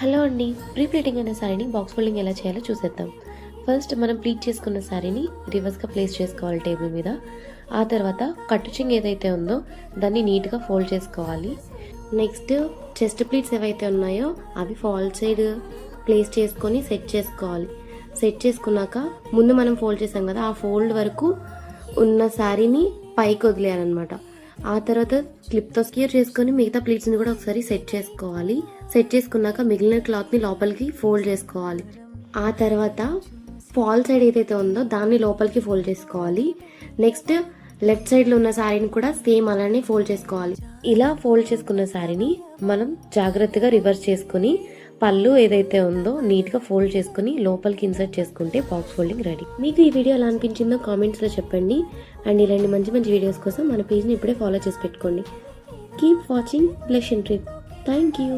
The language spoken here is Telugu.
హలో అండి, ప్రీ ప్లీటింగ్ అనే శారీని బాక్స్ ఫోల్డింగ్ ఎలా చేయాలో చూసేద్దాం. ఫస్ట్ మనం ప్లీట్ చేసుకున్న శారీని రివర్స్గా ప్లేస్ చేసుకోవాలి టేబుల్ మీద. ఆ తర్వాత కట్టుచింగ్ ఏదైతే ఉందో దాన్ని నీట్గా ఫోల్డ్ చేసుకోవాలి. నెక్స్ట్ చెస్ట్ ప్లీట్స్ ఏవైతే ఉన్నాయో అవి ఫాల్ సైడ్ ప్లేస్ చేసుకొని సెట్ చేసుకోవాలి. సెట్ చేసుకున్నాక ముందు మనం ఫోల్డ్ చేసాం కదా, ఆ ఫోల్డ్ వరకు ఉన్న శారీని పైకి వదిలేయాలన్నమాట. ఆ తర్వాత క్లిప్తో స్క్యూర్ చేసుకొని మిగతా ప్లీట్స్ని కూడా ఒకసారి సెట్ చేసుకోవాలి. సెట్ చేసుకున్నాక మిగిలిన క్లాత్ని లోపలికి ఫోల్డ్ చేసుకోవాలి. ఆ తర్వాత ఫాల్ సైడ్ ఏదైతే ఉందో దాన్ని లోపలికి ఫోల్డ్ చేసుకోవాలి. నెక్స్ట్ లెఫ్ట్ సైడ్లో ఉన్న శారీని కూడా సేమ్ అలానే ఫోల్డ్ చేసుకోవాలి. ఇలా ఫోల్డ్ చేసుకున్న శారీని మనం జాగ్రత్తగా రివర్స్ చేసుకుని పళ్ళు ఏదైతే ఉందో నీట్గా ఫోల్డ్ చేసుకుని లోపలికి ఇన్సర్ట్ చేసుకుంటే బాక్స్ ఫోల్డింగ్ రెడీ. మీకు ఈ వీడియో ఎలా అనిపించిందో కామెంట్స్లో చెప్పండి. అండ్ ఇలాంటి మంచి మంచి వీడియోస్ కోసం మన పేజ్ని ఇప్పుడే ఫాలో చేసి పెట్టుకోండి. కీప్ వాచింగ్ బ్లెషన్ ట్రిప్. Thank you.